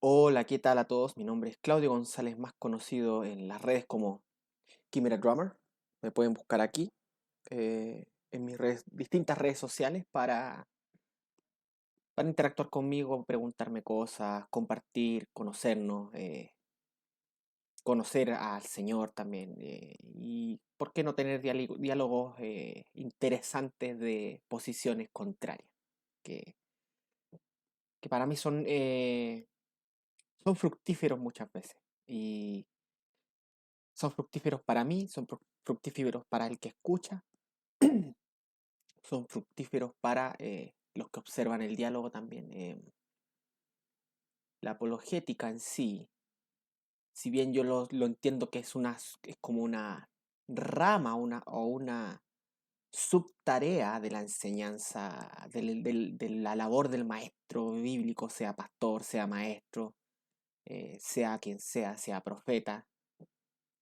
Hola, ¿qué tal a todos? Mi nombre es Claudio González, más conocido en las redes como Kimera Drummer. Me pueden buscar aquí, en mis distintas redes sociales para interactuar conmigo, preguntarme cosas, compartir, conocernos, conocer al Señor también. Y por qué no tener diálogos interesantes de posiciones contrarias, que, que para mí son fructíferos muchas veces. Y son fructíferos para mí, son fructíferos para el que escucha, son fructíferos para los que observan el diálogo también. La apologética en sí, si bien yo lo entiendo que es como una rama o una subtarea de la enseñanza, de la labor del maestro bíblico, sea pastor, sea maestro, sea quien sea profeta,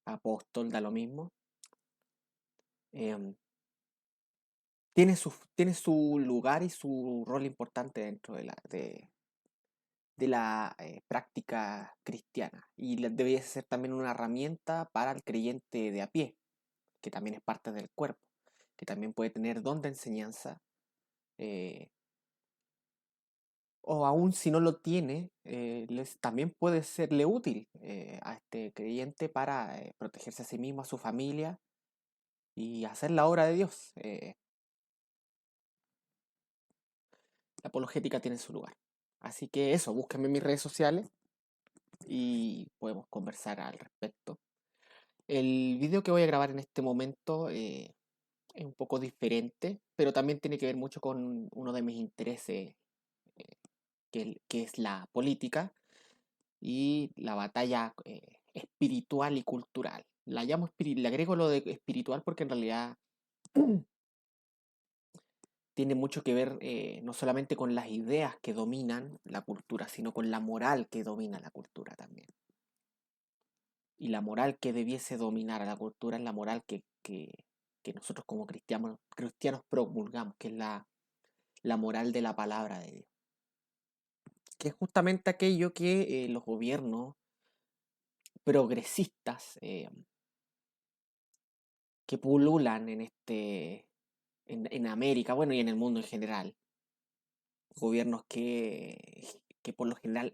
apóstol, da lo mismo. em, tiene su lugar y su rol importante dentro de la práctica cristiana. Y debería ser también una herramienta para el creyente de a pie, que también es parte del cuerpo, que también puede tener don de enseñanza, eh, o aún si no lo tiene, también puede serle útil a este creyente para protegerse a sí mismo, a su familia y hacer la obra de Dios. La apologética tiene su lugar. Así que eso, búsquenme en mis redes sociales y podemos conversar al respecto. El video que voy a grabar en este momento es un poco diferente, pero también tiene que ver mucho con uno de mis intereses, eh, que es la política y la batalla espiritual y cultural. Le agrego lo de espiritual porque en realidad tiene mucho que ver no solamente con las ideas que dominan la cultura, sino con la moral que domina la cultura también. Y la moral que debiese dominar a la cultura es la moral que nosotros como cristianos promulgamos, que es la moral de la palabra de Dios. Que es justamente aquello que los gobiernos progresistas que pululan en América, bueno, y en el mundo en general, gobiernos que por lo general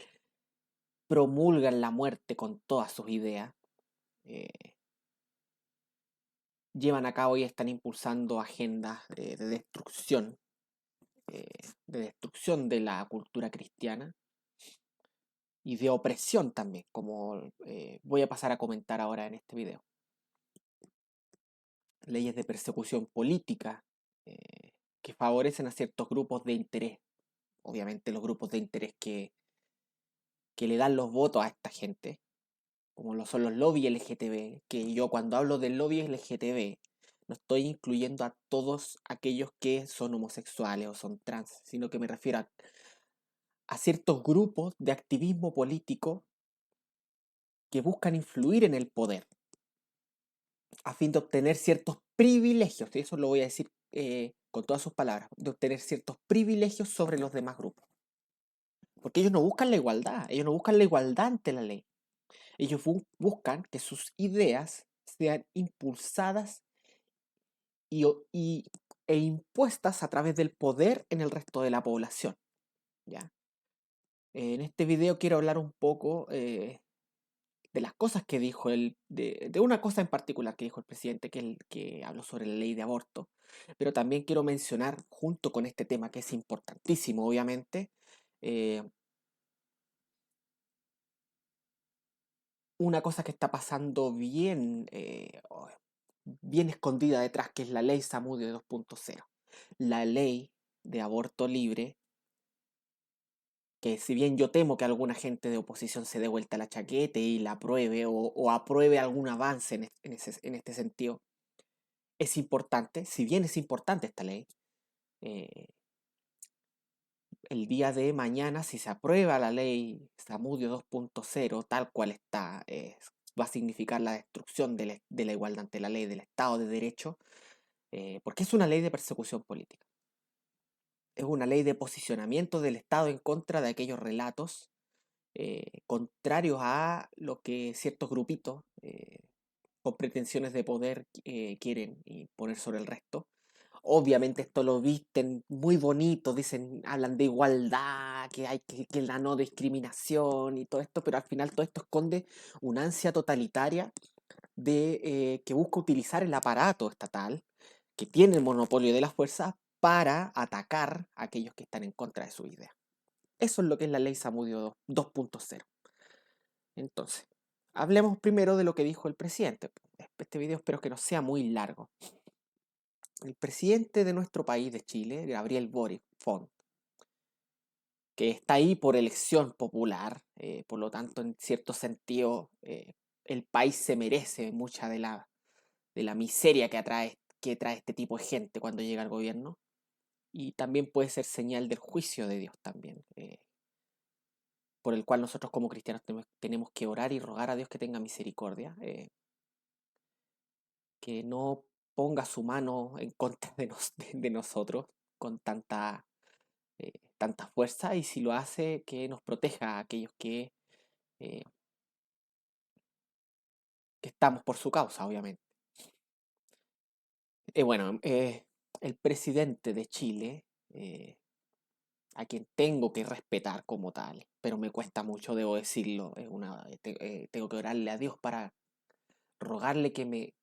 promulgan la muerte con todas sus ideas, eh, llevan a cabo y están impulsando agendas eh, de destrucción de la cultura cristiana y de opresión también, como voy a pasar a comentar ahora en este video. Leyes de persecución política que favorecen a ciertos grupos de interés. Obviamente los grupos de interés que le dan los votos a esta gente, como lo son los lobbies LGTB, que yo cuando hablo del lobby LGTB no estoy incluyendo a todos aquellos que son homosexuales o son trans, sino que me refiero a ciertos grupos de activismo político que buscan influir en el poder a fin de obtener ciertos privilegios, y eso lo voy a decir con todas sus palabras, de obtener ciertos privilegios sobre los demás grupos. Porque ellos no buscan la igualdad, ellos no buscan la igualdad ante la ley. Ellos buscan que sus ideas sean impulsadas y, e impuestas a través del poder en el resto de la población. ¿Ya? En este video quiero hablar un poco de las cosas que dijo de una cosa en particular que dijo el presidente, que habló sobre la ley de aborto, pero también quiero mencionar, junto con este tema que es importantísimo, obviamente, eh, una cosa que está pasando bien escondida detrás, que es la ley Samudio 2.0. La ley de aborto libre, que si bien yo temo que alguna gente de oposición se dé vuelta la chaqueta y la apruebe o apruebe algún avance en este sentido, es importante, si bien es importante esta ley, eh, el día de mañana, si se aprueba la ley Samudio 2.0 tal cual está, va a significar la destrucción de la igualdad ante la ley, del Estado de Derecho, porque es una ley de persecución política. Es una ley de posicionamiento del Estado en contra de aquellos relatos contrarios a lo que ciertos grupitos con pretensiones de poder quieren poner sobre el resto. Obviamente esto lo visten muy bonito, dicen, hablan de igualdad, que hay que la no discriminación y todo esto, pero al final todo esto esconde una ansia totalitaria de que busca utilizar el aparato estatal, que tiene el monopolio de la fuerza, para atacar a aquellos que están en contra de su idea. Eso es lo que es la ley Zamudio 2.0. Entonces, hablemos primero de lo que dijo el presidente. Este video espero que no sea muy largo. El presidente de nuestro país, de Chile, Gabriel Boric Font, que está ahí por elección popular, por lo tanto, en cierto sentido, el país se merece mucha de la miseria que trae este tipo de gente cuando llega al gobierno. Y también puede ser señal del juicio de Dios también, por el cual nosotros como cristianos tenemos que orar y rogar a Dios que tenga misericordia, que no ponga su mano en contra de nosotros con tanta fuerza, y si lo hace, que nos proteja a aquellos eh, que estamos por su causa, obviamente. Bueno, el presidente de Chile, a quien tengo que respetar como tal, pero me cuesta mucho, debo decirlo, tengo que orarle a Dios para rogarle que me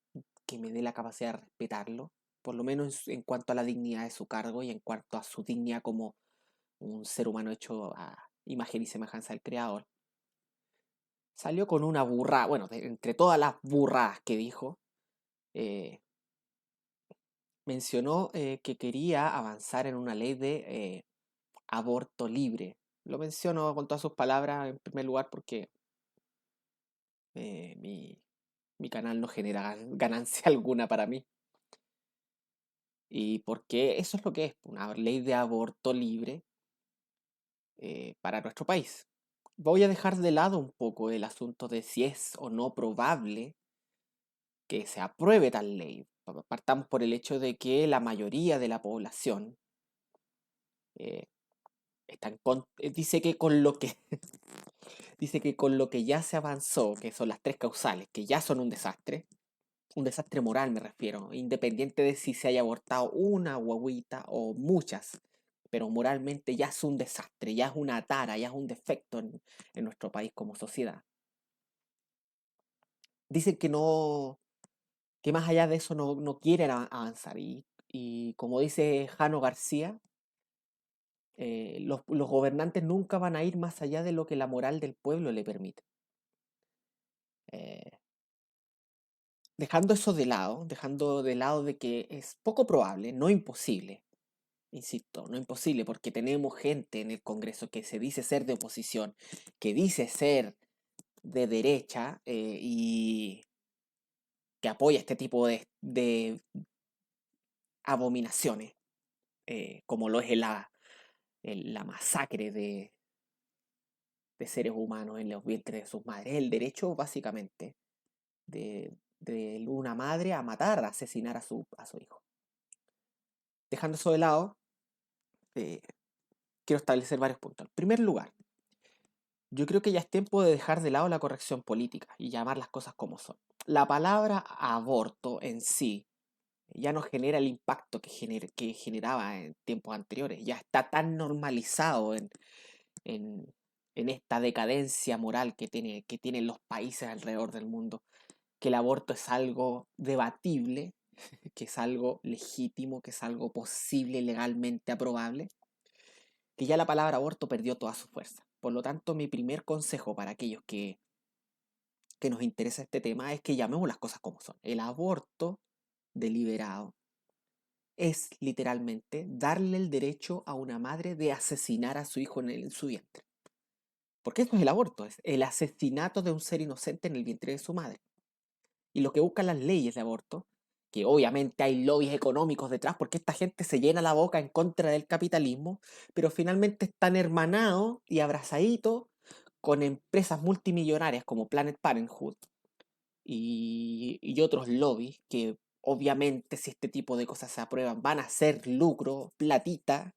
dé la capacidad de respetarlo, por lo menos en cuanto a la dignidad de su cargo y en cuanto a su dignidad como un ser humano hecho a imagen y semejanza del Creador. Salió con una burra, bueno, entre todas las burradas que dijo, eh, mencionó que quería avanzar en una ley de aborto libre. Lo menciono con todas sus palabras en primer lugar porque eh, mi, mi canal no genera ganancia alguna para mí. Y porque eso es lo que es, una ley de aborto libre para nuestro país. Voy a dejar de lado un poco el asunto de si es o no probable que se apruebe tal ley. Partamos por el hecho de que la mayoría de la población eh, dice que con lo que dice que con lo que ya se avanzó, que son las tres causales, que ya son un desastre moral me refiero, independiente de si se haya abortado una guaguita o muchas, pero moralmente ya es un desastre, ya es una tara, ya es un defecto en nuestro país como sociedad. Dicen que no, que más allá de eso no quieren avanzar. Y como dice Jano García, los gobernantes nunca van a ir más allá de lo que la moral del pueblo le permite. Eh, dejando de lado de que es poco probable, no imposible, insisto, no imposible, porque tenemos gente en el Congreso que se dice ser de oposición, que dice ser de derecha y que apoya este tipo de abominaciones, como lo es la masacre de seres humanos en los vientres de sus madres. El derecho, básicamente, de una madre a matar, a asesinar a su hijo. Dejando eso de lado, eh, quiero establecer varios puntos. En primer lugar, yo creo que ya es tiempo de dejar de lado la corrección política y llamar las cosas como son. La palabra aborto en sí ya no genera el impacto que generaba en tiempos anteriores. Ya está tan normalizado en, en esta decadencia moral que tienen los países alrededor del mundo, que el aborto es algo debatible, que es algo legítimo, que es algo posible, legalmente aprobable, que ya la palabra aborto perdió toda su fuerza. Por lo tanto, mi primer consejo para aquellos que nos interesa este tema es que llamemos las cosas como son. El aborto deliberado es literalmente darle el derecho a una madre de asesinar a su hijo en su vientre. Porque esto es el aborto, es el asesinato de un ser inocente en el vientre de su madre. Y lo que buscan las leyes de aborto, que obviamente hay lobbies económicos detrás, porque esta gente se llena la boca en contra del capitalismo, pero finalmente están hermanados y abrazaditos con empresas multimillonarias como Planet Parenthood y otros lobbies que obviamente si este tipo de cosas se aprueban van a hacer lucro, platita,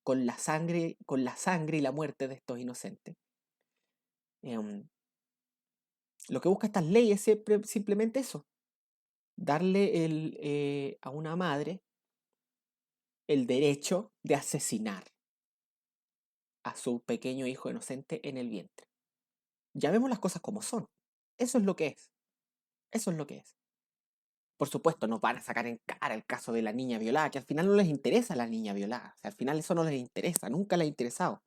con la sangre y la muerte de estos inocentes. Lo que busca estas leyes es simplemente eso, darle a una madre el derecho de asesinar a su pequeño hijo inocente en el vientre. Ya vemos las cosas como son. Eso es lo que es. Eso es lo que es. Por supuesto, no van a sacar en cara el caso de la niña violada, que al final no les interesa la niña violada. O sea, al final eso no les interesa, nunca les ha interesado.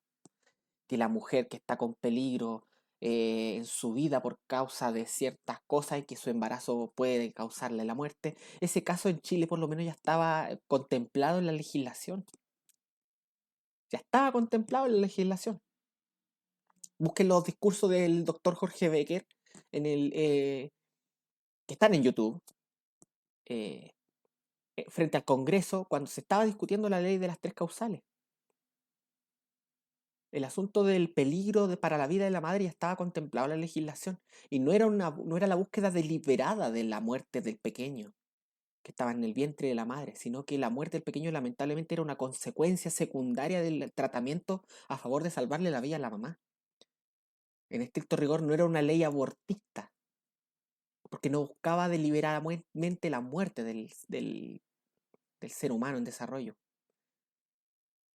Que la mujer que está con peligro en su vida por causa de ciertas cosas y que su embarazo puede causarle la muerte. Ese caso en Chile por lo menos ya estaba contemplado en la legislación. Ya estaba contemplado en la legislación. Busquen los discursos del doctor Jorge Becker que están en YouTube, eh, frente al Congreso, cuando se estaba discutiendo la ley de las tres causales. El asunto del peligro para la vida de la madre ya estaba contemplado en la legislación y no era la búsqueda deliberada de la muerte del pequeño que estaba en el vientre de la madre, sino que la muerte del pequeño lamentablemente era una consecuencia secundaria del tratamiento a favor de salvarle la vida a la mamá. En estricto rigor no era una ley abortista, porque no buscaba deliberadamente la muerte del ser humano en desarrollo.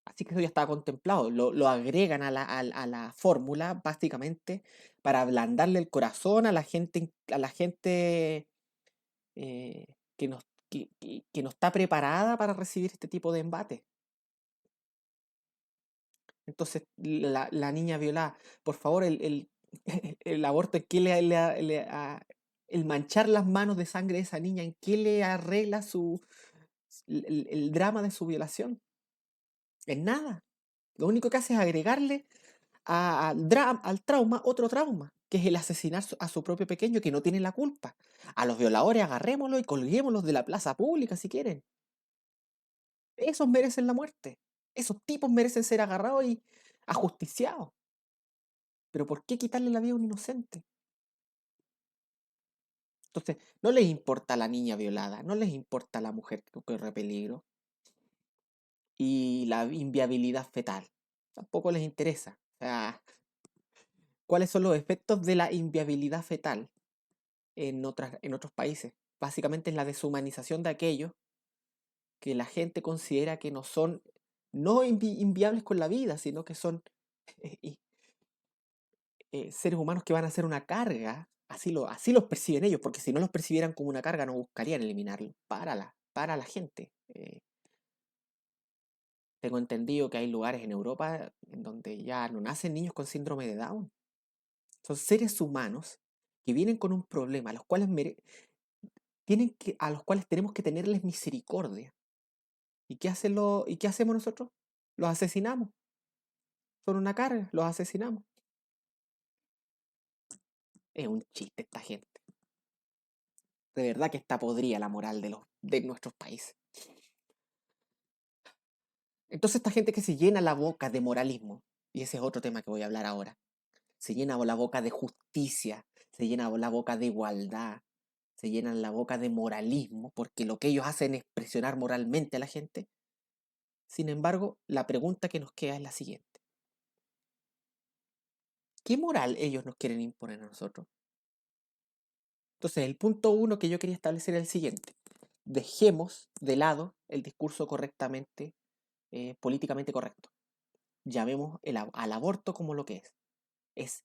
Así que eso ya estaba contemplado. Lo agregan a la fórmula básicamente para ablandarle el corazón a la gente que, no, que no está preparada para recibir este tipo de embate. Entonces, la niña violada, por favor, el aborto, ¿en qué el manchar las manos de sangre de esa niña, ¿en qué le arregla el drama de su violación? En nada. Lo único que hace es agregarle al trauma otro trauma, que es el asesinar a su propio pequeño que no tiene la culpa. A los violadores agarrémoslos y colguémoslos de la plaza pública si quieren. Esos merecen la muerte. Esos tipos merecen ser agarrados y ajusticiados. Pero ¿por qué quitarle la vida a un inocente? Entonces, no les importa la niña violada, no les importa la mujer que corre peligro y la inviabilidad fetal. Tampoco les interesa. O sea, ¿cuáles son los efectos de la inviabilidad fetal en otros países? Básicamente es la deshumanización de aquellos que la gente considera que no son, no inviables con la vida, sino que son eh, seres humanos que van a ser una carga. Así los perciben ellos, porque si no los percibieran como una carga, no buscarían eliminarlo para la gente. Tengo entendido que hay lugares en Europa en donde ya no nacen niños con síndrome de Down. Son seres humanos que vienen con un problema, a los cuales tenemos que tenerles misericordia. ¿Y qué hacemos nosotros? Los asesinamos. Son una carga, los asesinamos. Es un chiste esta gente. De verdad que está podrida la moral de nuestros países. Entonces esta gente que se llena la boca de moralismo, y ese es otro tema que voy a hablar ahora, se llena la boca de justicia, se llena la boca de igualdad, se llenan la boca de moralismo, porque lo que ellos hacen es presionar moralmente a la gente. Sin embargo, la pregunta que nos queda es la siguiente. ¿Qué moral ellos nos quieren imponer a nosotros? Entonces, el punto uno que yo quería establecer es el siguiente. Dejemos de lado el discurso políticamente correcto. Llamemos al aborto como lo que es. Es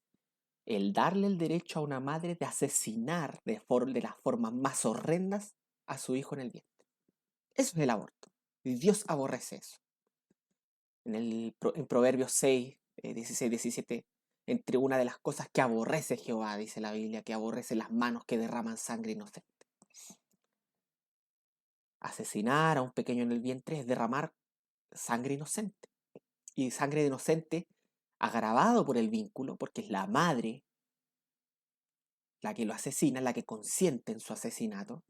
el darle el derecho a una madre de asesinar de las formas más horrendas a su hijo en el vientre. Eso es el aborto. Y Dios aborrece eso. En Proverbios 6, 16, 17, entre una de las cosas que aborrece Jehová, dice la Biblia, que aborrece las manos que derraman sangre inocente. Asesinar a un pequeño en el vientre es derramar sangre inocente. Y sangre inocente agravado por el vínculo, porque es la madre la que lo asesina, la que consiente en su asesinato.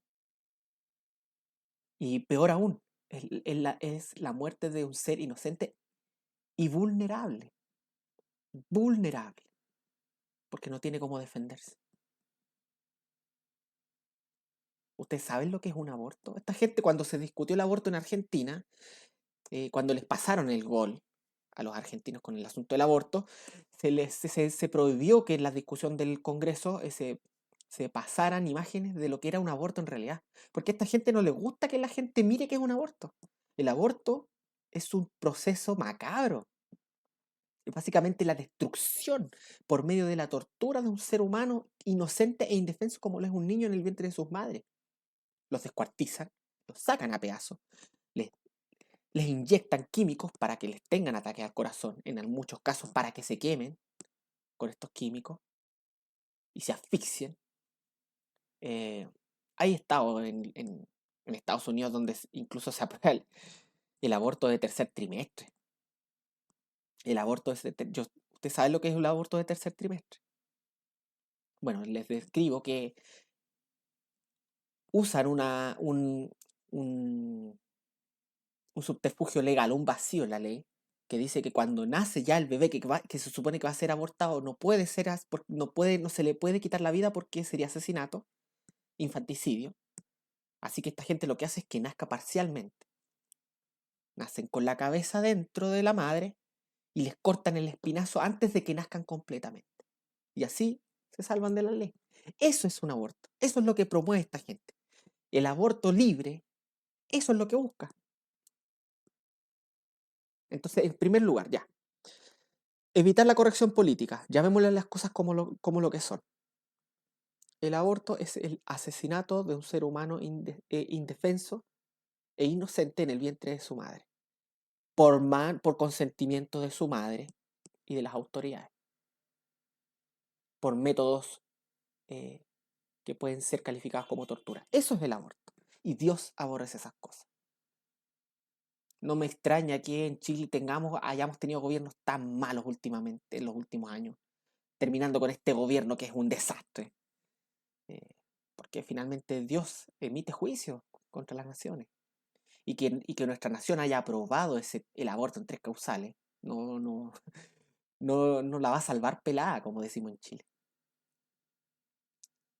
Y peor aún, es la muerte de un ser inocente y vulnerable. Vulnerable. Porque no tiene cómo defenderse. ¿Ustedes saben lo que es un aborto? Esta gente cuando se discutió el aborto en Argentina, cuando les pasaron el gol, a los argentinos con el asunto del aborto, se prohibió que en la discusión del Congreso se pasaran imágenes de lo que era un aborto en realidad. Porque a esta gente no le gusta que la gente mire que es un aborto. El aborto es un proceso macabro. Es básicamente la destrucción por medio de la tortura de un ser humano inocente e indefenso como lo es un niño en el vientre de sus madres. Los descuartizan, los sacan a pedazos, les, les inyectan químicos para que les tengan ataques al corazón, en muchos casos para que se quemen con estos químicos y se asfixien. Hay estados en Estados Unidos donde incluso se aprueba el aborto de tercer trimestre. El aborto ¿Usted sabe lo que es el aborto de tercer trimestre? Bueno, les describo que usan un, un subterfugio legal, un vacío en la ley, que dice que cuando nace ya el bebé que se supone que va a ser abortado, no puede ser, no se le puede quitar la vida porque sería asesinato, infanticidio. Así que esta gente lo que hace es que nazca parcialmente. Nacen con la cabeza dentro de la madre y les cortan el espinazo antes de que nazcan completamente. Y así se salvan de la ley. Eso es un aborto. Eso es lo que promueve esta gente. El aborto libre, eso es lo que busca. Entonces, en primer lugar, ya. Evitar la corrección política. Llamémosle las cosas como lo que son. El aborto es el asesinato de un ser humano indefenso e inocente en el vientre de su madre. Por consentimiento de su madre y de las autoridades. Por métodos que pueden ser calificados como tortura. Eso es el aborto. Y Dios aborrece esas cosas. No me extraña que en Chile hayamos tenido gobiernos tan malos últimamente, en los últimos años, terminando con este gobierno que es un desastre. Eh, Porque finalmente Dios emite juicio contra las naciones. Y que nuestra nación haya aprobado el aborto en tres causales, no la va a salvar pelada, como decimos en Chile.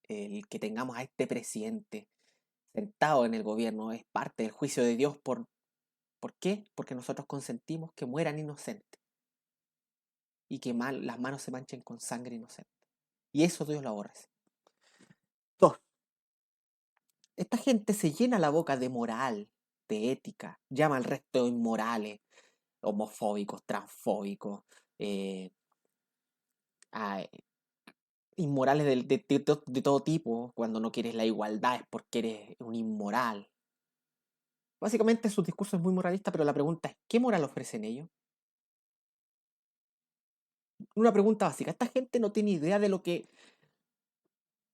El que tengamos a este presidente sentado en el gobierno es parte del juicio de Dios. ¿Por qué? Porque nosotros consentimos que mueran inocentes y que las manos se manchen con sangre inocente. Y eso Dios lo aborrece. Dos, esta gente se llena la boca de moral, de ética, llama al resto de inmorales, homofóbicos, transfóbicos, eh, a- inmorales de todo tipo. Cuando no quieres la igualdad es porque eres un inmoral. Básicamente su discurso es muy moralista, pero la pregunta es, ¿qué moral ofrecen ellos? Una pregunta básica. Esta gente no tiene idea de lo que...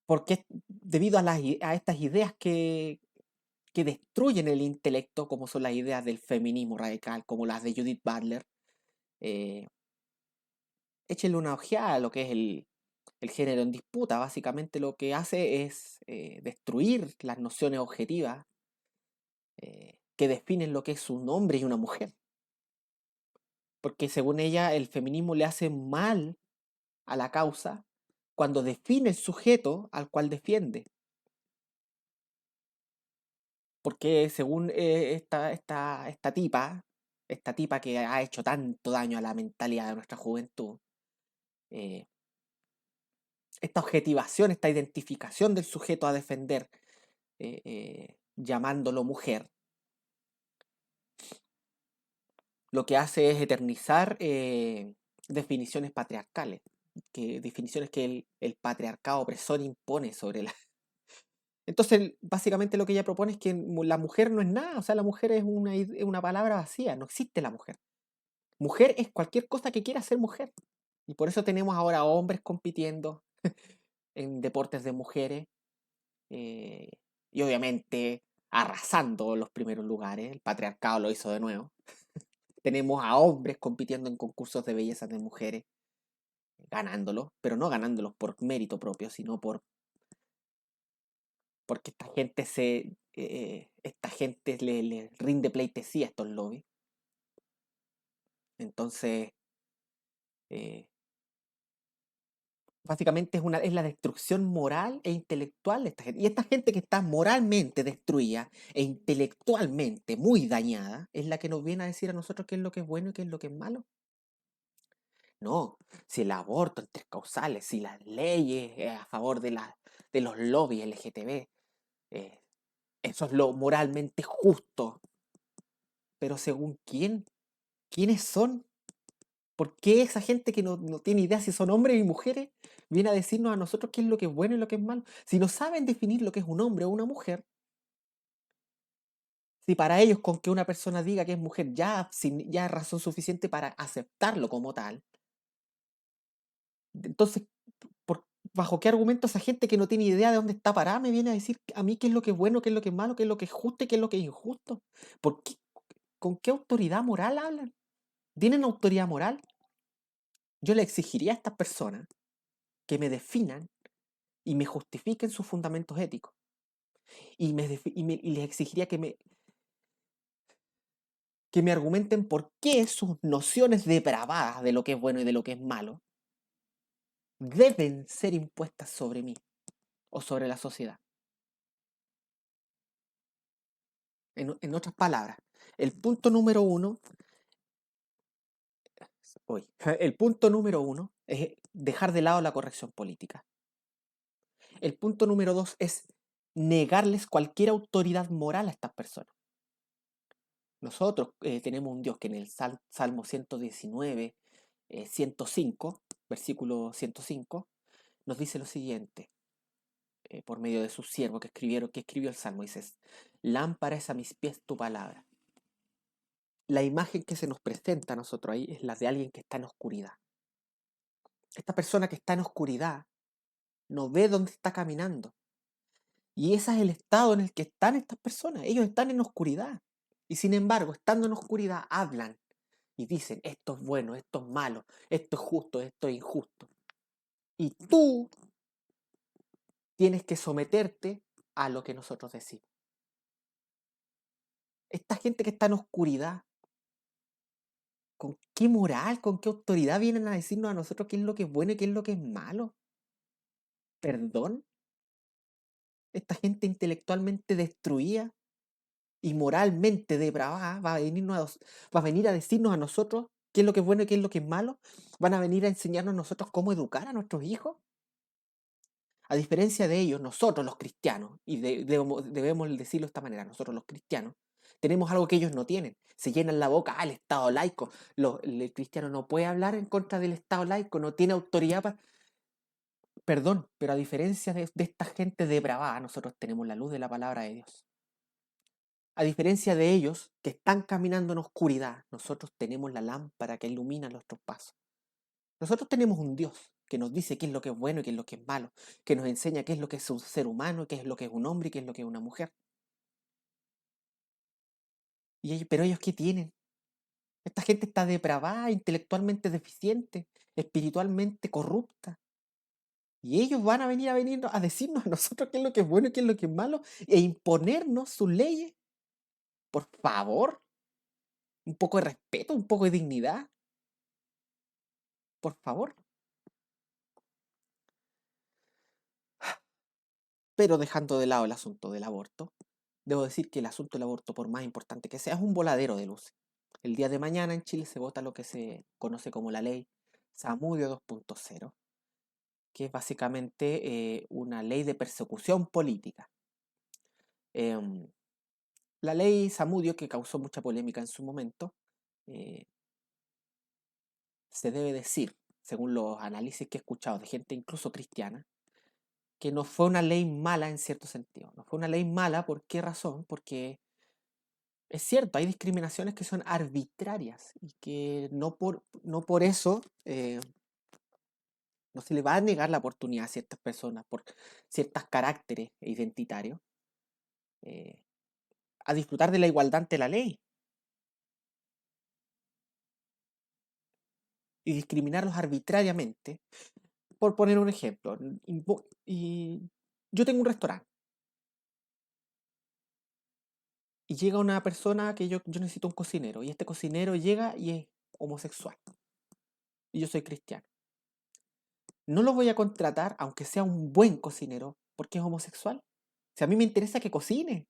Porque debido a estas ideas que destruyen el intelecto, como son las ideas del feminismo radical, como las de Judith Butler, eh, échenle una ojeada a lo que es el género en disputa. Básicamente lo que hace es destruir las nociones objetivas que definen lo que es un hombre y una mujer. Porque según ella, el feminismo le hace mal a la causa cuando define el sujeto al cual defiende. Porque según esta tipa que ha hecho tanto daño a la mentalidad de nuestra juventud, eh, esta objetivación, esta identificación del sujeto a defender, llamándolo mujer, lo que hace es eternizar definiciones patriarcales, definiciones que el patriarcado opresor impone sobre la... Entonces, básicamente lo que ella propone es que la mujer no es nada, o sea, la mujer es una palabra vacía, no existe la mujer. Mujer es cualquier cosa que quiera ser mujer. Y por eso tenemos ahora hombres compitiendo en deportes de mujeres eh, y obviamente arrasando los primeros lugares. El patriarcado lo hizo de nuevo. Tenemos a hombres compitiendo en concursos de belleza de mujeres, ganándolos, pero no ganándolos por mérito propio, sino porque esta gente le rinde pleitesía a estos lobbies. Entonces, eh, básicamente es la destrucción moral e intelectual de esta gente. Y esta gente que está moralmente destruida e intelectualmente muy dañada es la que nos viene a decir a nosotros qué es lo que es bueno y qué es lo que es malo. No, si el aborto en tres causales, si las leyes a favor de los lobbies LGTB, eh, eso es lo moralmente justo. Pero ¿según quién? ¿Quiénes son? ¿Por qué esa gente que no tiene idea si son hombres y mujeres viene a decirnos a nosotros qué es lo que es bueno y lo que es malo? Si no saben definir lo que es un hombre o una mujer, si para ellos con que una persona diga que es mujer ya es razón suficiente para aceptarlo como tal, entonces, ¿por- ¿bajo qué argumento esa gente que no tiene idea de dónde está parada me viene a decir a mí qué es lo que es bueno, qué es lo que es malo, qué es lo que es justo y qué es lo que es injusto? ¿Por qué? ¿Con qué autoridad moral hablan? ¿Tienen autoridad moral? Yo le exigiría a estas personas que me definan y me justifiquen sus fundamentos éticos. Y les exigiría que me argumenten por qué sus nociones depravadas de lo que es bueno y de lo que es malo deben ser impuestas sobre mí o sobre la sociedad. En otras palabras, el punto número uno, hoy, el punto número uno es dejar de lado la corrección política. El punto número dos es negarles cualquier autoridad moral a estas personas. Nosotros tenemos un Dios que en el Salmo 119, 105, versículo 105, nos dice lo siguiente, por medio de su siervo que escribió el Salmo, dice, lámpara es a mis pies tu palabra. La imagen que se nos presenta a nosotros ahí es la de alguien que está en oscuridad. Esta persona que está en oscuridad no ve dónde está caminando. Y ese es el estado en el que están estas personas. Ellos están en oscuridad. Y sin embargo, estando en oscuridad, hablan y dicen, esto es bueno, esto es malo, esto es justo, esto es injusto. Y tú tienes que someterte a lo que nosotros decimos. Esta gente que está en oscuridad, ¿con qué moral, con qué autoridad vienen a decirnos a nosotros qué es lo que es bueno y qué es lo que es malo? ¿Perdón? Esta gente intelectualmente destruida y moralmente depravada va a venir a decirnos a nosotros qué es lo que es bueno y qué es lo que es malo. Van a venir a enseñarnos a nosotros cómo educar a nuestros hijos. A diferencia de ellos, nosotros los cristianos, y debemos decirlo de esta manera, nosotros los cristianos, tenemos algo que ellos no tienen. Se llenan la boca, el Estado laico. El cristiano no puede hablar en contra del Estado laico, no tiene autoridad para... Perdón, pero a diferencia de esta gente depravada, nosotros tenemos la luz de la palabra de Dios. A diferencia de ellos que están caminando en oscuridad, nosotros tenemos la lámpara que ilumina nuestros pasos. Nosotros tenemos un Dios que nos dice qué es lo que es bueno y qué es lo que es malo, que nos enseña qué es lo que es un ser humano, qué es lo que es un hombre y qué es lo que es una mujer. Pero ellos, ¿qué tienen? Esta gente está depravada, intelectualmente deficiente, espiritualmente corrupta. Y ellos van a venir a decirnos a nosotros qué es lo que es bueno y qué es lo que es malo e imponernos sus leyes. Por favor, un poco de respeto, un poco de dignidad. Por favor. Pero dejando de lado el asunto del aborto, debo decir que el asunto del aborto, por más importante que sea, es un voladero de luces. El día de mañana en Chile se vota lo que se conoce como la ley Samudio 2.0, que es básicamente una ley de persecución política. Em, la ley Samudio, que causó mucha polémica en su momento, eh, se debe decir, según los análisis que he escuchado de gente incluso cristiana, que no fue una ley mala en cierto sentido. No fue una ley mala, ¿por qué razón? Porque es cierto, hay discriminaciones que son arbitrarias y que no por eso no se le va a negar la oportunidad a ciertas personas por ciertos caracteres identitarios eh, a disfrutar de la igualdad ante la ley y discriminarlos arbitrariamente. Por poner un ejemplo, y yo tengo un restaurante y llega una persona que yo necesito un cocinero y este cocinero llega y es homosexual y yo soy cristiano. No lo voy a contratar aunque sea un buen cocinero porque es homosexual. Si a mí me interesa que cocine,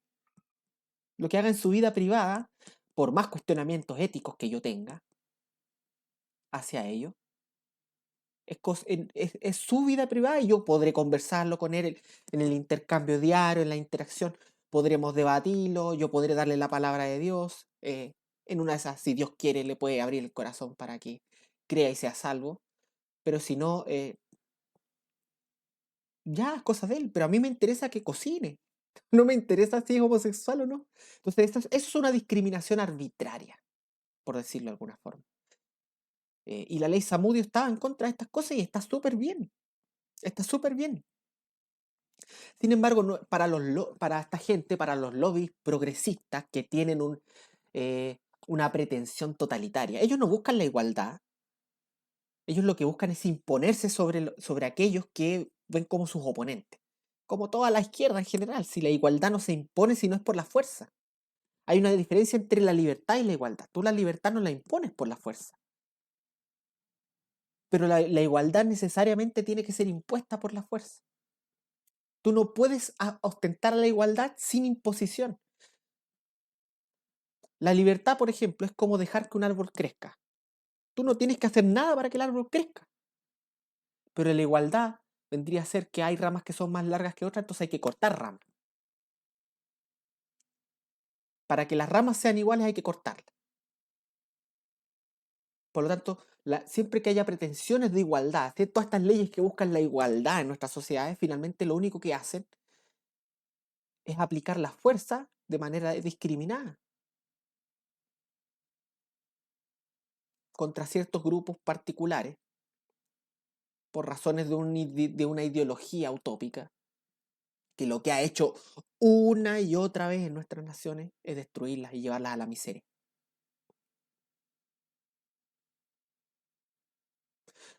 lo que haga en su vida privada, por más cuestionamientos éticos que yo tenga hacia ello, Es su vida privada y yo podré conversarlo con él en el intercambio diario, en la interacción, podremos debatirlo, yo podré darle la palabra de Dios. En una de esas, si Dios quiere, le puede abrir el corazón para que crea y sea salvo. Pero si no, ya es cosa de él. Pero a mí me interesa que cocine. No me interesa si es homosexual o no. Entonces, eso es una discriminación arbitraria, por decirlo de alguna forma. Y la ley Samudio estaba en contra de estas cosas y está súper bien. Está súper bien. Sin embargo, para esta gente, para los lobbies progresistas que tienen una pretensión totalitaria, ellos no buscan la igualdad, ellos lo que buscan es imponerse sobre aquellos que ven como sus oponentes. Como toda la izquierda en general, si la igualdad no se impone si no es por la fuerza. Hay una diferencia entre la libertad y la igualdad. Tú la libertad no la impones por la fuerza, pero la igualdad necesariamente tiene que ser impuesta por la fuerza. Tú no puedes ostentar la igualdad sin imposición. La libertad, por ejemplo, es como dejar que un árbol crezca. Tú no tienes que hacer nada para que el árbol crezca. Pero la igualdad vendría a ser que hay ramas que son más largas que otras, entonces hay que cortar ramas. Para que las ramas sean iguales hay que cortarlas. Por lo tanto, siempre que haya pretensiones de igualdad, todas estas leyes que buscan la igualdad en nuestras sociedades, finalmente lo único que hacen es aplicar la fuerza de manera discriminada contra ciertos grupos particulares por razones de una ideología utópica que lo que ha hecho una y otra vez en nuestras naciones es destruirlas y llevarlas a la miseria.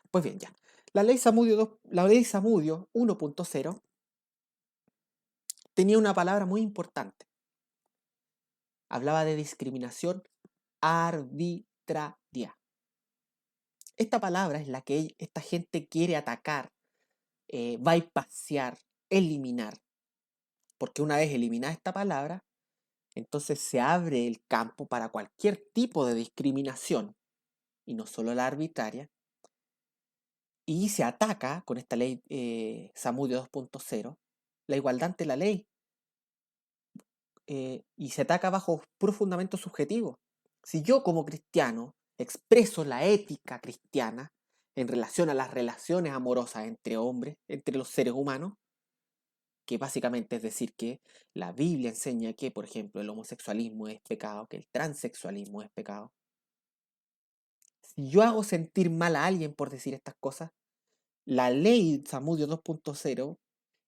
Pues bien, ya. La ley Samudio 1.0 tenía una palabra muy importante. Hablaba de discriminación arbitraria. Esta palabra es la que esta gente quiere atacar, bypassear, eliminar. Porque una vez eliminada esta palabra, entonces se abre el campo para cualquier tipo de discriminación, y no solo la arbitraria, y se ataca con esta ley Samudio 2.0 la igualdad ante la ley, y se ataca bajo puro fundamento subjetivo. Si yo como cristiano expreso la ética cristiana en relación a las relaciones amorosas entre hombres, entre los seres humanos, que básicamente es decir que la Biblia enseña que, por ejemplo, el homosexualismo es pecado, que el transexualismo es pecado. Si yo hago sentir mal a alguien por decir estas cosas, la ley Samudio 2.0,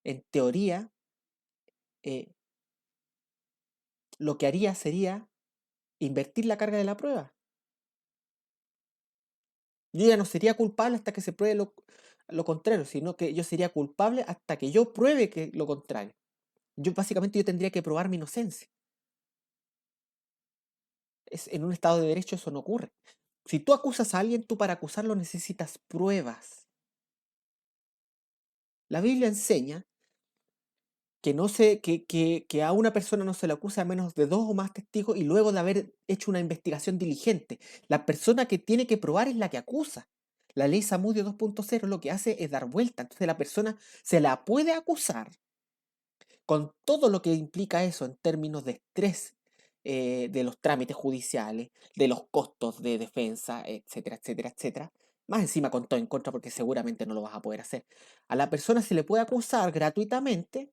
en teoría, eh, lo que haría sería invertir la carga de la prueba. Yo ya no sería culpable hasta que se pruebe lo contrario, sino que yo sería culpable hasta que yo pruebe que lo contrario. Básicamente yo tendría que probar mi inocencia. En un estado de derecho eso no ocurre. Si tú acusas a alguien, tú para acusarlo necesitas pruebas. La Biblia enseña que, no se, que a una persona no se le acusa a menos de 2 o más testigos y luego de haber hecho una investigación diligente. La persona que tiene que probar es la que acusa. La ley Samudio 2.0 lo que hace es dar vuelta. Entonces la persona se la puede acusar con todo lo que implica eso en términos de estrés de los trámites judiciales, de los costos de defensa, etcétera, etcétera, etcétera. Más encima con todo en contra porque seguramente no lo vas a poder hacer. A la persona se le puede acusar gratuitamente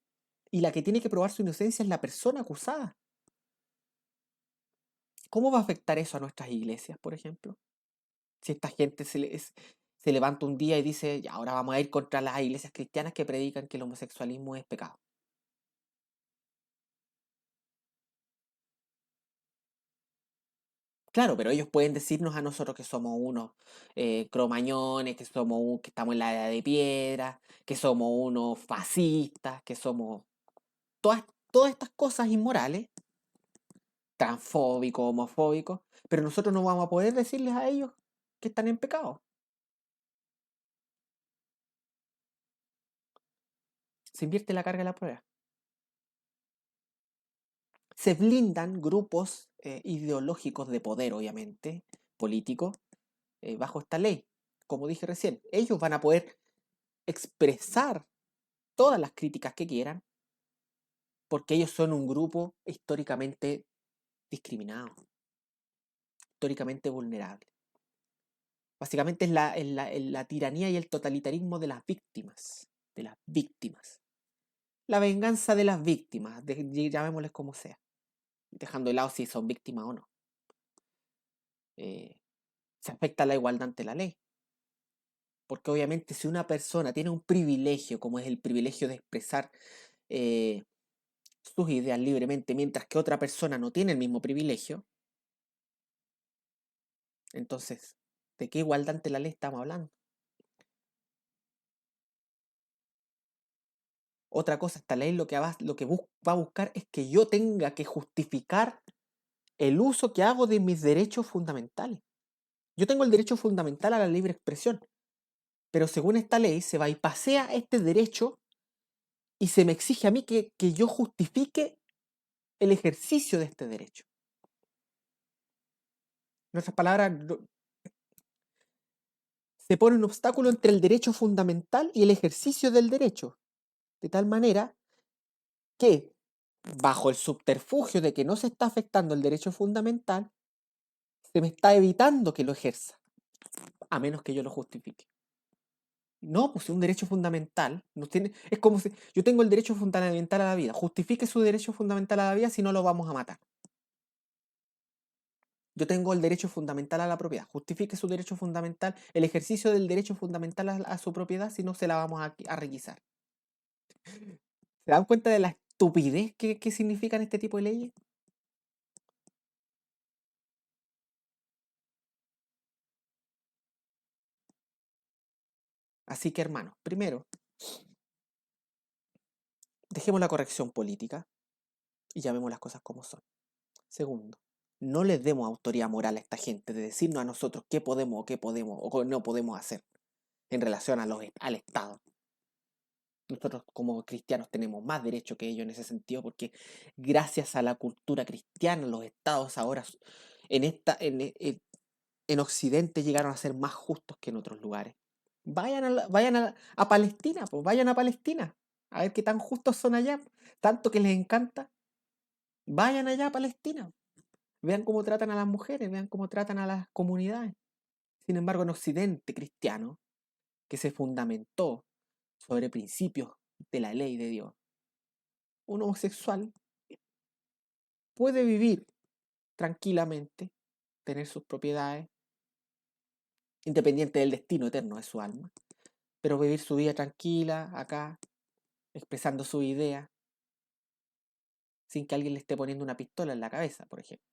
y la que tiene que probar su inocencia es la persona acusada. ¿Cómo va a afectar eso a nuestras iglesias, por ejemplo? Si esta gente se levanta un día y dice, ya, ahora vamos a ir contra las iglesias cristianas que predican que el homosexualismo es pecado. Claro, pero ellos pueden decirnos a nosotros que somos unos cromañones, que estamos en la edad de piedra, que somos unos fascistas, que somos todas estas cosas inmorales, transfóbicos, homofóbicos, pero nosotros no vamos a poder decirles a ellos que están en pecado. Se invierte la carga de la prueba. Se blindan grupos ideológicos de poder, obviamente, políticos, bajo esta ley. como dije recién, ellos van a poder expresar todas las críticas que quieran porque ellos son un grupo históricamente discriminado, históricamente vulnerable. Básicamente es la tiranía y el totalitarismo de las víctimas, de las víctimas. La venganza de las víctimas, llamémosles como sea, dejando de lado si son víctimas o no. Eh, Se afecta la igualdad ante la ley. Porque obviamente si una persona tiene un privilegio, como es el privilegio de expresar eh, sus ideas libremente, mientras que otra persona no tiene el mismo privilegio, entonces, ¿de qué igualdad ante la ley estamos hablando? Otra cosa, esta ley lo que va a buscar es que yo tenga que justificar el uso que hago de mis derechos fundamentales. Yo tengo el derecho fundamental a la libre expresión, pero según esta ley se bypassea este derecho y se me exige a mí que yo justifique el ejercicio de este derecho. En otras palabras, se pone un obstáculo entre el derecho fundamental y el ejercicio del derecho, de tal manera que, bajo el subterfugio de que no se está afectando el derecho fundamental, se me está evitando que lo ejerza, a menos que yo lo justifique. No, pues un derecho fundamental no tiene, es como si yo tengo el derecho fundamental a la vida, justifique su derecho fundamental a la vida si no lo vamos a matar. Yo tengo el derecho fundamental a la propiedad, justifique su derecho fundamental, el ejercicio del derecho fundamental a su propiedad si no se la vamos a requisar. ¿Se dan cuenta de la estupidez que significan este tipo de leyes? Así que hermanos, primero, dejemos la corrección política y llamemos las cosas como son. Segundo, no les demos autoridad moral a esta gente de decirnos a nosotros qué podemos o no podemos hacer en relación al Estado. Nosotros como cristianos tenemos más derecho que ellos en ese sentido porque gracias a la cultura cristiana los estados ahora en, esta, en Occidente llegaron a ser más justos que en otros lugares. Vayan a Palestina, pues vayan a Palestina, a ver qué tan justos son allá, tanto que les encanta. Vayan allá a Palestina, vean cómo tratan a las mujeres, vean cómo tratan a las comunidades. Sin embargo, en Occidente cristiano, que se fundamentó sobre principios de la ley de Dios, un homosexual puede vivir tranquilamente, tener sus propiedades, independiente del destino eterno de su alma, pero vivir su vida tranquila acá, expresando su idea, sin que alguien le esté poniendo una pistola en la cabeza, por ejemplo.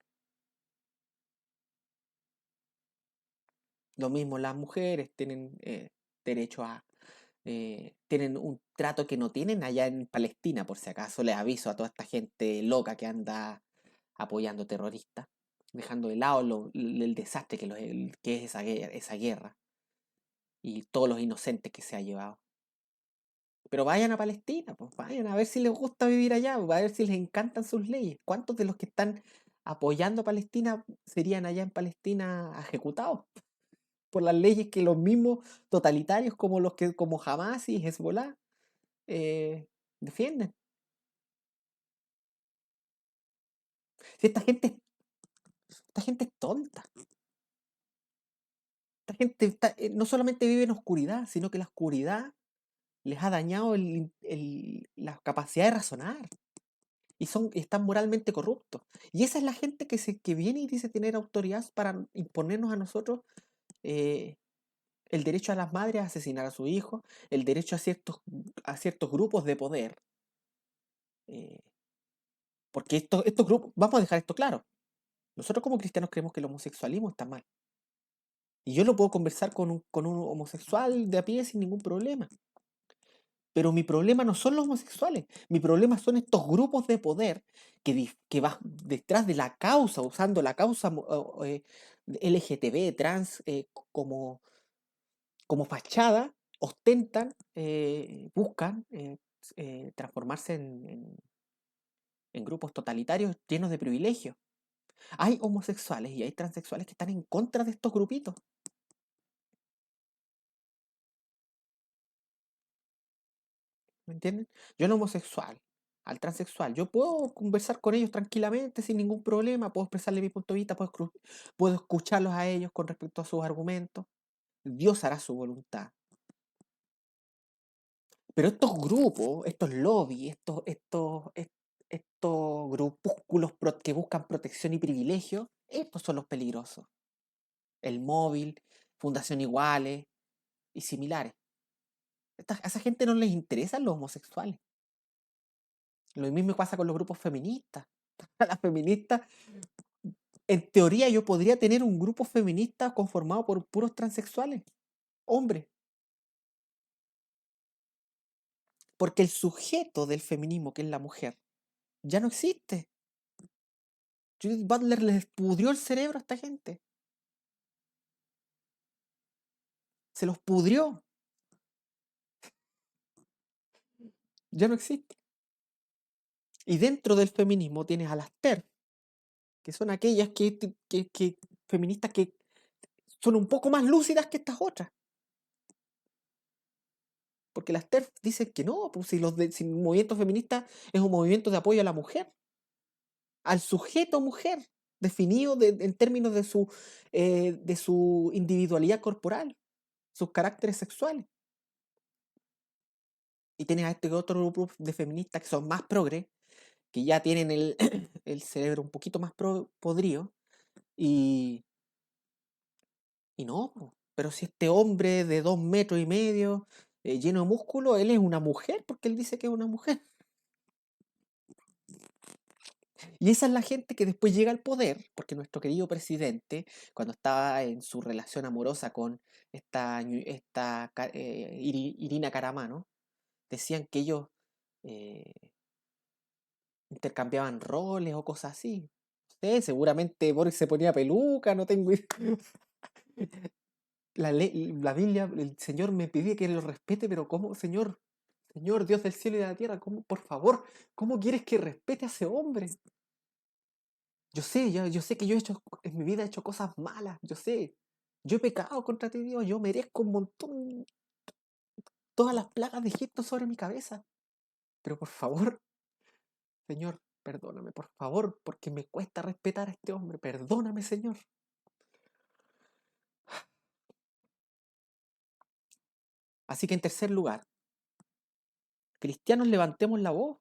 Lo mismo las mujeres tienen derecho tienen un trato que no tienen allá en Palestina, por si acaso les aviso a toda esta gente loca que anda apoyando terroristas, dejando de lado el desastre que es esa guerra y todos los inocentes que se ha llevado. Pero vayan a Palestina, pues vayan a ver si les gusta vivir allá, pues, a ver si les encantan sus leyes. ¿Cuántos de los que están apoyando a Palestina serían allá en Palestina ejecutados por las leyes que los mismos totalitarios como Hamas y Hezbollah defienden? Si esta gente es tonta. Esta gente no solamente vive en oscuridad, sino que la oscuridad les ha dañado la capacidad de razonar. Y están moralmente corruptos. Y esa es la gente que viene y dice tener autoridad para imponernos a nosotros eh, el derecho a las madres a asesinar a su hijo, el derecho a ciertos grupos de poder. eh, Porque estos grupos, vamos a dejar esto claro, nosotros como cristianos creemos que el homosexualismo está mal. Y yo lo puedo conversar con un homosexual de a pie sin ningún problema. Pero mi problema no son los homosexuales, mi problema son estos grupos de poder que van detrás de la causa, usando la causa LGTB, trans, como fachada, ostentan, buscan transformarse en grupos totalitarios llenos de privilegios. Hay homosexuales y hay transexuales que están en contra de estos grupitos. ¿Me entienden? Yo al homosexual, al transexual, yo puedo conversar con ellos tranquilamente, sin ningún problema, puedo expresarle mi punto de vista, puedo escucharlos a ellos con respecto a sus argumentos. Dios hará su voluntad. Pero estos grupos, estos lobbies, estos grupúsculos que buscan protección y privilegio, estos son los peligrosos. El Móvil, Fundación Iguales y similares. A esa gente no les interesan los homosexuales. Lo mismo pasa con los grupos feministas. Las feministas, en teoría yo podría tener un grupo feminista conformado por puros transexuales, hombres. Porque el sujeto del feminismo, que es la mujer, ya no existe. Judith Butler les pudrió el cerebro a esta gente. Se los pudrió. Ya no existe. Y dentro del feminismo tienes a las TERF, que son aquellas feministas que son un poco más lúcidas que estas otras. Porque las TERF dicen que no, pues si el movimiento feminista es un movimiento de apoyo a la mujer, al sujeto mujer, definido en términos de su individualidad corporal, sus caracteres sexuales. Y tienes a este otro grupo de feministas que son más progres, que ya tienen el cerebro un poquito más podrido, y, y no, po. Pero si este hombre de 2 metros y medio, lleno de músculo, él es una mujer, porque él dice que es una mujer. Y esa es la gente que después llega al poder, porque nuestro querido presidente, cuando estaba en su relación amorosa con Irina Caramano, decían que ellos eh, intercambiaban roles o cosas así. No sé, seguramente Boris se ponía peluca, no tengo idea. La Biblia, el Señor me pide que lo respete, pero ¿cómo, Señor? Señor, Dios del cielo y de la tierra, ¿cómo, por favor, cómo quieres que respete a ese hombre? Yo sé que yo en mi vida he hecho cosas malas, yo sé. Yo he pecado contra ti, Dios, yo merezco un montón, todas las plagas de Egipto sobre mi cabeza. Pero por favor, Señor, perdóname, por favor, porque me cuesta respetar a este hombre. Perdóname, Señor. Así que en tercer lugar, cristianos, levantemos la voz.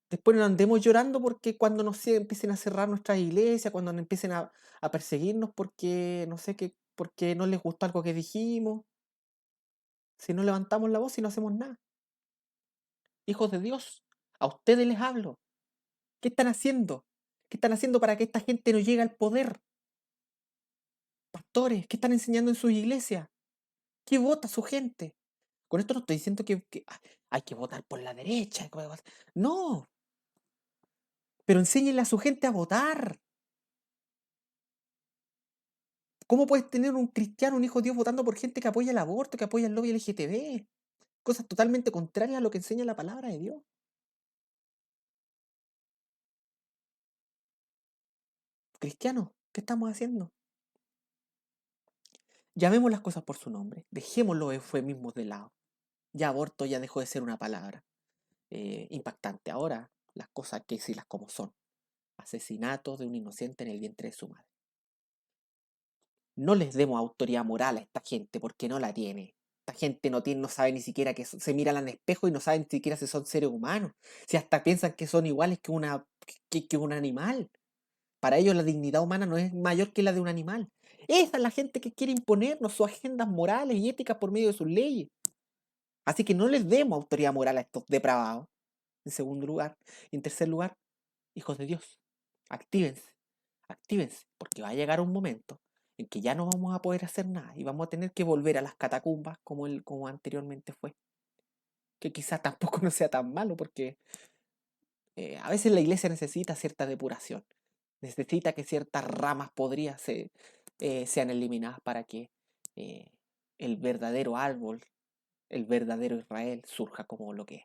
Después no andemos llorando porque cuando nos empiecen a cerrar nuestras iglesias, cuando nos empiecen a perseguirnos porque no sé qué, porque no les gustó algo que dijimos. Si no levantamos la voz y no hacemos nada. Hijos de Dios, a ustedes les hablo. ¿Qué están haciendo? ¿Qué están haciendo para que esta gente no llegue al poder? Pastores, ¿qué están enseñando en sus iglesias? ¿Qué vota su gente? Con esto no estoy diciendo que hay que votar por la derecha. No, pero enséñenle a su gente a votar. ¿Cómo puedes tener un cristiano, un hijo de Dios, votando por gente que apoya el aborto, que apoya el lobby LGTB? Cosas totalmente contrarias a lo que enseña la palabra de Dios. Cristianos, ¿qué estamos haciendo? Llamemos las cosas por su nombre. Dejemos los eufemismos de lado. Ya aborto ya dejó de ser una palabra impactante. Ahora las cosas hay que decirlas como son. Asesinato de un inocente en el vientre de su madre. No les demos autoridad moral a esta gente porque no la tiene. Esta gente no sabe ni siquiera se miran al espejo y no saben ni siquiera si son seres humanos. Si hasta piensan que son iguales que un animal. Para ellos la dignidad humana no es mayor que la de un animal. Esa es la gente que quiere imponernos sus agendas morales y éticas por medio de sus leyes. Así que no les demos autoridad moral a estos depravados, en segundo lugar. Y en tercer lugar, hijos de Dios, actívense, actívense, porque va a llegar un momento en que ya no vamos a poder hacer nada y vamos a tener que volver a las catacumbas como anteriormente fue. Que quizás tampoco no sea tan malo, porque a veces la iglesia necesita cierta depuración, necesita que ciertas ramas podridas sean eliminadas para que eh, el verdadero árbol, el verdadero Israel surja como lo que es.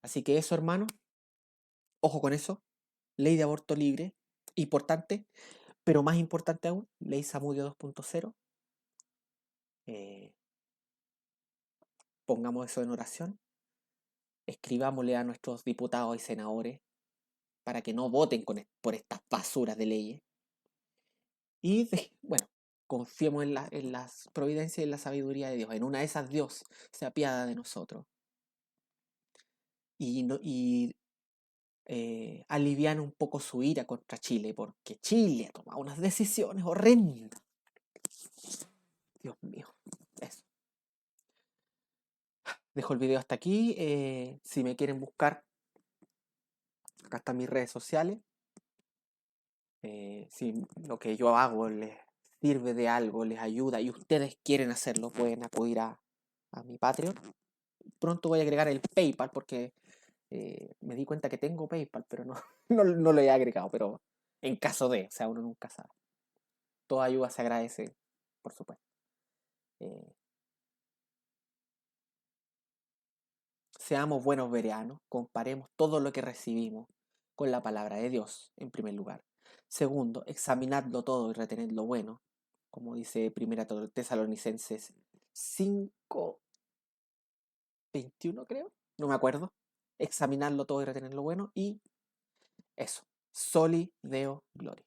Así que eso, hermano, ojo con eso. Ley de aborto libre, importante, pero más importante aún, ley Samudio 2.0. pongamos eso en oración, escribámosle a nuestros diputados y senadores para que no voten por estas basuras de leyes. Y bueno, confiemos en las providencias y en la sabiduría de Dios. En una de esas Dios se apiada de nosotros y, no, y alivian un poco su ira contra Chile, porque Chile ha tomado unas decisiones horrendas. Dios mío, eso. Dejo el video hasta aquí. Si me quieren buscar, acá están mis redes sociales. Si lo que yo hago les sirve de algo, les ayuda y ustedes quieren hacerlo, pueden acudir a mi Patreon. Pronto voy a agregar el PayPal porque me di cuenta que tengo PayPal, pero no, no lo he agregado. Pero en caso de, o sea, uno nunca sabe. Toda ayuda se agradece, por supuesto. Eh, Seamos buenos vereanos, comparemos todo lo que recibimos con la palabra de Dios, en primer lugar. Segundo, examinadlo todo y retened lo bueno, como dice Primera Tesalonicenses 5:21, creo, no me acuerdo. Examinadlo todo y retener lo bueno, y eso, soli deo gloria.